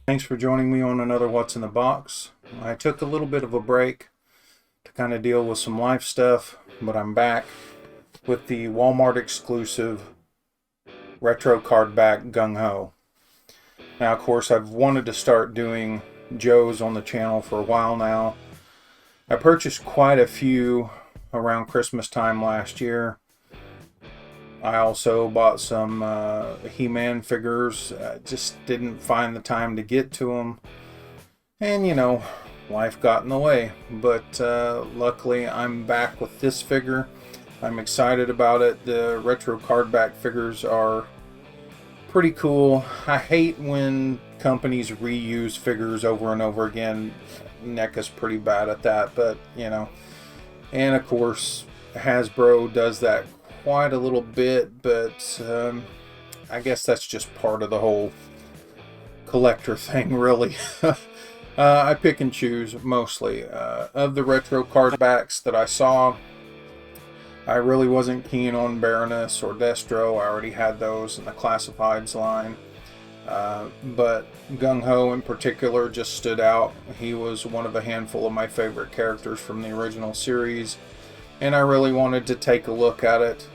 Thanks for joining me on another What's in the Box. I took a little bit of a break to kind of deal with some life stuff, but I'm back with the Walmart exclusive retro cardback Gung-Ho. Now, of course, I've wanted to start doing Joes on the channel for a while now. I purchased quite a few around Christmas time last year. I also bought some He-Man figures. Just didn't find the time to get to them. And, life got in the way. But luckily, I'm back with this figure. I'm excited about it. The retro cardback figures are pretty cool. I hate when companies reuse figures over and over again. NECA's pretty bad at that, but, And, of course, Hasbro does that quite a little bit, but I guess that's just part of the whole collector thing, really. I pick and choose mostly. Of the retro cardbacks that I saw, I really wasn't keen on Baroness or Destro. I already had those in the Classifieds line. But Gung-Ho in particular just stood out. He was one of a handful of my favorite characters from the original series, and I really wanted to take a look at it.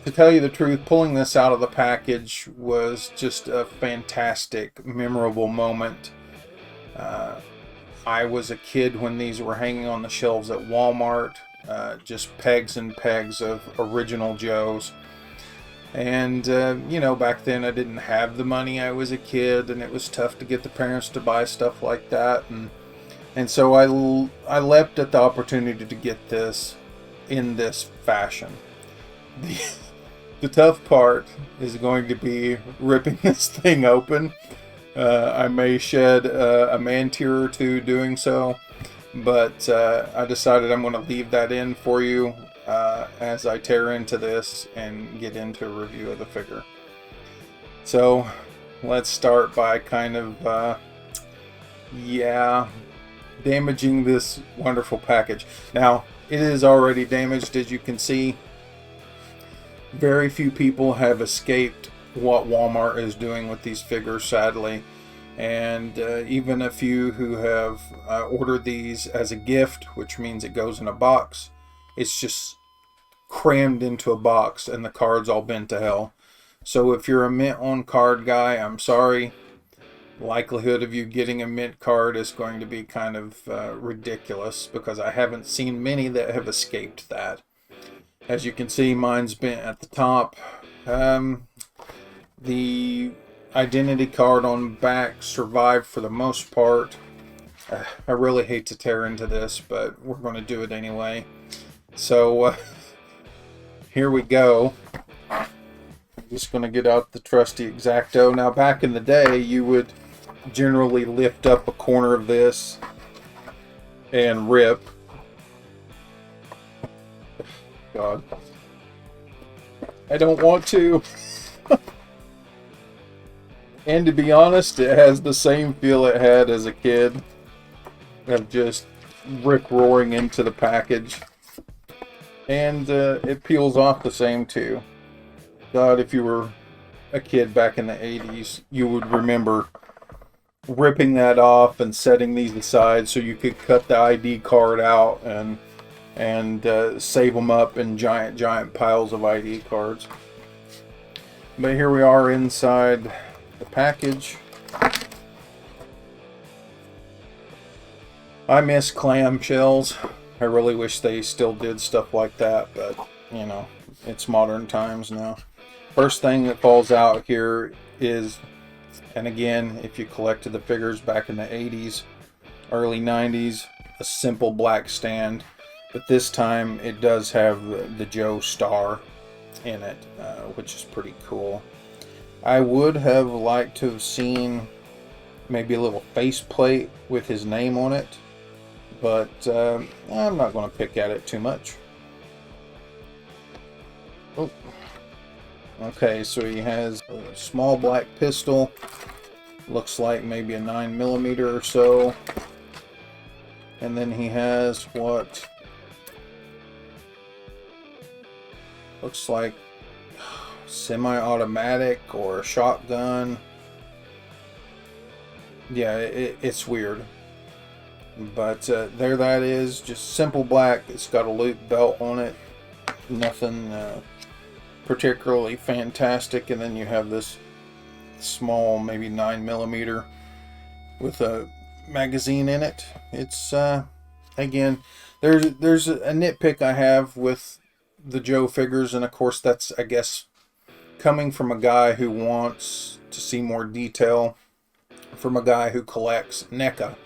To tell you the truth, pulling this out of the package was just a fantastic, memorable moment. I was a kid when these were hanging on the shelves at Walmart, just pegs and pegs of original Joes. And, back then I didn't have the money. I was a kid, and it was tough to get the parents to buy stuff like that. And so I leapt at the opportunity to get this in this fashion. The tough part is going to be ripping this thing open. I may shed a man tear or two doing so, but I decided I'm going to leave that in for you as I tear into this and get into a review of the figure. So let's start by kind of, damaging this wonderful package. Now, it is already damaged, as you can see. Very few people have escaped what Walmart is doing with these figures, sadly. And even a few who have ordered these as a gift, which means it goes in a box. It's just crammed into a box and the cards all bent to hell. So if you're a mint on card guy, I'm sorry. Likelihood of you getting a mint card is going to be kind of ridiculous, because I haven't seen many that have escaped that. As you can see, mine's bent at the top. The identity card on back survived for the most part. I really hate to tear into this, but we're going to do it anyway. So here we go. I'm just going to get out the trusty X-Acto. Now, back in the day, you would generally lift up a corner of this and rip. God, I don't want to. And to be honest, it has the same feel it had as a kid of just rip-roaring into the package. And it peels off the same too. God, if you were a kid back in the 80s, you would remember ripping that off and setting these aside so you could cut the ID card out and save them up in giant piles of ID cards. But here we are inside the package. I miss clamshells. I really wish they still did stuff like that, but it's modern times now. First thing that falls out here is, and again, if you collected the figures back in the 80s, early 90s, a simple black stand. But this time it does have the Joe star in it, which is pretty cool. I would have liked to have seen maybe a little faceplate with his name on it, but I'm not going to pick at it too much. Oh. Okay, so he has a small black pistol. Looks like maybe a 9mm or so. And then he has what looks like semi-automatic or a shotgun. yeah, it's weird. But there that is, just simple black. It's got a loop belt on it. Nothing particularly fantastic. And then you have this small, maybe 9mm with a magazine in it. It's again, there's a nitpick I have with the Joe figures, and of course that's, I guess, coming from a guy who wants to see more detail, from a guy who collects NECA.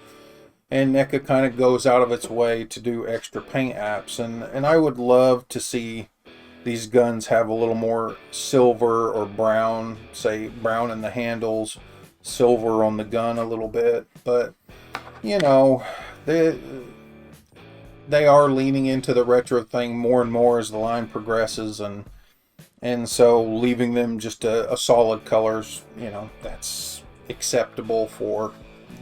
And NECA kind of goes out of its way to do extra paint apps, and I would love to see these guns have a little more silver or brown, say brown in the handles, silver on the gun a little bit. But you know, they are leaning into the retro thing more and more as the line progresses, and so leaving them just a solid colors, you know, that's acceptable for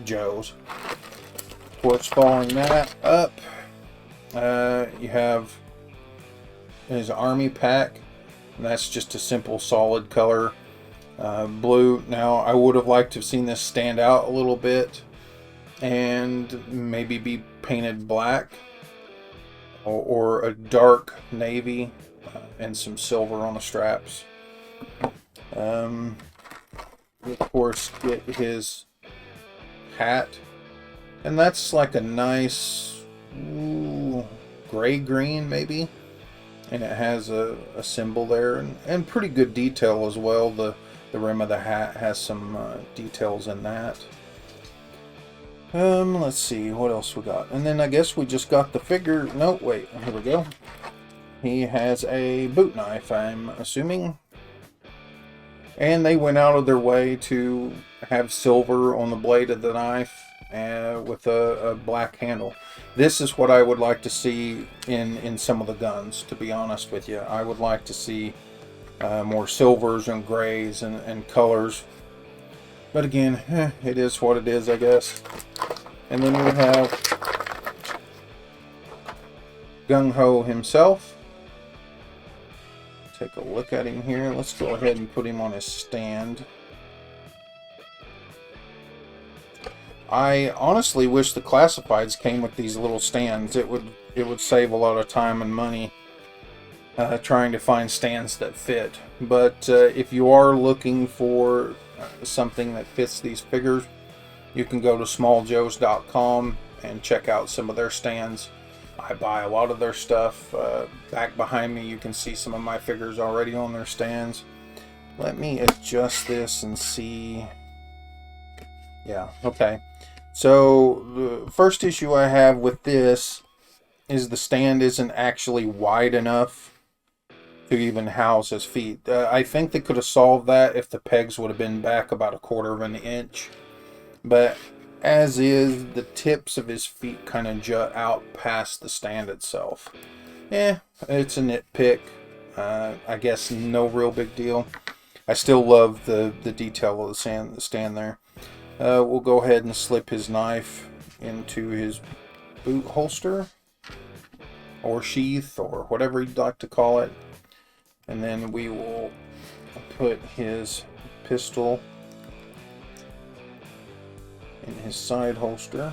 Joes. Of course, following that up, you have his army pack, and that's just a simple solid color, blue. Now I would have liked to have seen this stand out a little bit and maybe be painted black, or a dark navy, and some silver on the straps. Of course, get his hat, and that's like a nice gray green maybe, and it has a symbol there, and pretty good detail as well. The rim of the hat has some details in that. Let's see what else we got, and then I guess we just got the figure. No, wait, here we go. He has a boot knife, I'm assuming, and they went out of their way to have silver on the blade of the knife, with a black handle. This is what I would like to see in some of the guns, to be honest with you. I would like to see more silvers and grays and colors. But again, it is what it is, I guess. And then we have Gung-Ho himself. Take a look at him here. Let's go ahead and put him on his stand. I honestly wish the classifieds came with these little stands. It would save a lot of time and money trying to find stands that fit. But if you are looking for something that fits these figures, you can go to smalljoes.com and check out some of their stands. I buy a lot of their stuff. Back behind me you can see some of my figures already on their stands. Let me adjust this and see. Yeah, okay. So the first issue I have with this is the stand isn't actually wide enough to even house his feet. I think they could have solved that if the pegs would have been back about 1/4 of an inch. But as is, the tips of his feet kind of jut out past the stand itself. It's a nitpick. I guess no real big deal. I still love the detail of the stand there. We'll go ahead and slip his knife into his boot holster, or sheath, or whatever you'd like to call it. And then we will put his pistol in his side holster.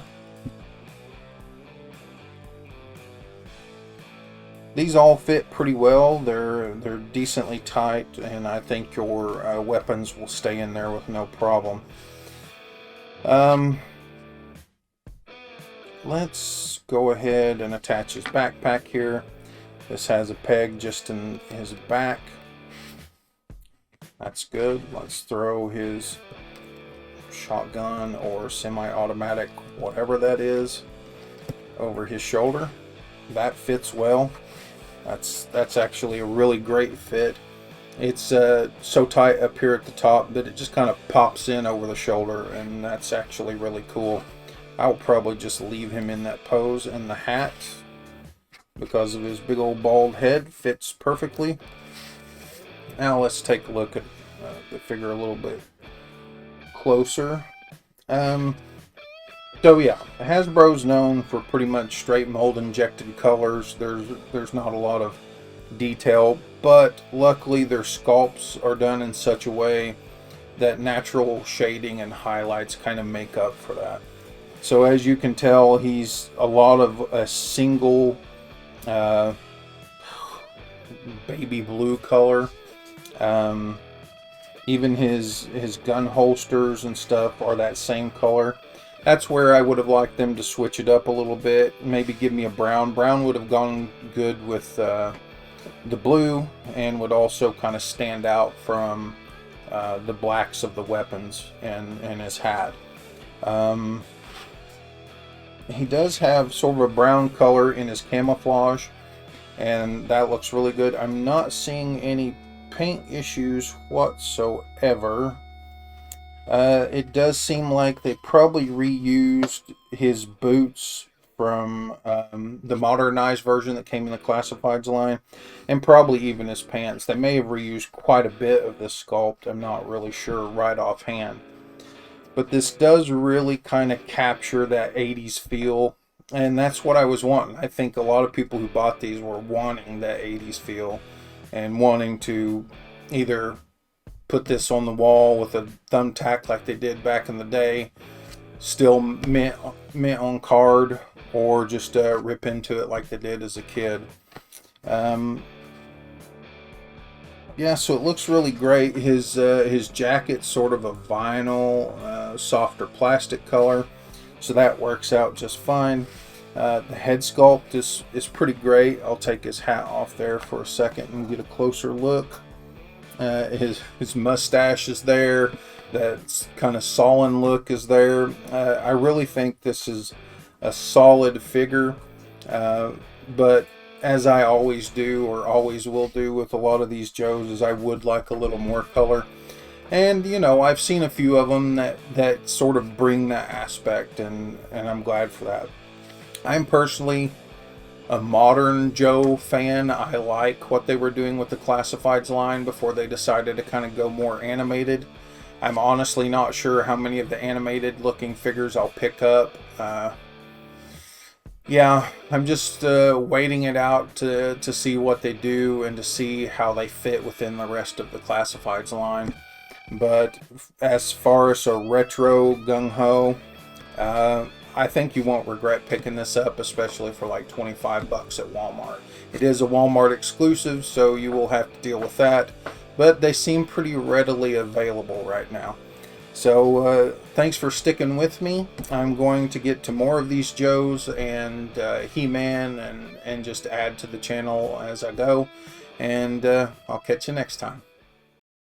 These all fit pretty well. They're decently tight, and I think your weapons will stay in there with no problem. Let's go ahead and attach his backpack here. This has a peg just in his back. That's good. Let's throw his shotgun or semi-automatic, whatever that is, over his shoulder. That fits well. That's actually a really great fit. It's so tight up here at the top that it just kind of pops in over the shoulder, and that's actually really cool. I'll probably just leave him in that pose, and the hat, because of his big old bald head, fits perfectly. Now let's take a look at the figure a little bit closer. So yeah, Hasbro's known for pretty much straight mold injected colors. There's not a lot of detail, but luckily their sculpts are done in such a way that natural shading and highlights kind of make up for that. So as you can tell, he's a lot of a single baby blue color. Even his gun holsters and stuff are that same color. That's where I would have liked them to switch it up a little bit. Maybe give me a brown. Brown would have gone good with the blue, and would also kind of stand out from the blacks of the weapons and his hat. He does have sort of a brown color in his camouflage, and that looks really good. I'm not seeing any paint issues whatsoever. It does seem like they probably reused his boots from the modernized version that came in the Classifieds line, and probably even his pants. They may have reused quite a bit of this sculpt. I'm not really sure right offhand. But this does really kind of capture that 80s feel, and that's what I was wanting. I think a lot of people who bought these were wanting that 80s feel and wanting to either put this on the wall with a thumbtack like they did back in the day, still mint on card, or just rip into it like they did as a kid. Yeah, so it looks really great. His jacket's sort of a vinyl, softer plastic color, so that works out just fine. The head sculpt is pretty great. I'll take his hat off there for a second and get a closer look. His mustache is there. That kind of sullen look is there. I really think this is a solid figure, but as I always do, or always will do with a lot of these Joes, is I would like a little more color. And, you know, I've seen a few of them that sort of bring that aspect, and I'm glad for that. I'm personally a modern Joe fan. I like what they were doing with the Classifieds line before they decided to kind of go more animated. I'm honestly not sure how many of the animated looking figures I'll pick up. Yeah, I'm just waiting it out to see what they do and to see how they fit within the rest of the Classifieds line. But as far as a retro Gung-Ho, I think you won't regret picking this up, especially for like 25 bucks at Walmart. It is a Walmart exclusive, so you will have to deal with that, but they seem pretty readily available right now. So thanks for sticking with me. I'm going to get to more of these Joes and He-Man and just add to the channel as I go. And I'll catch you next time.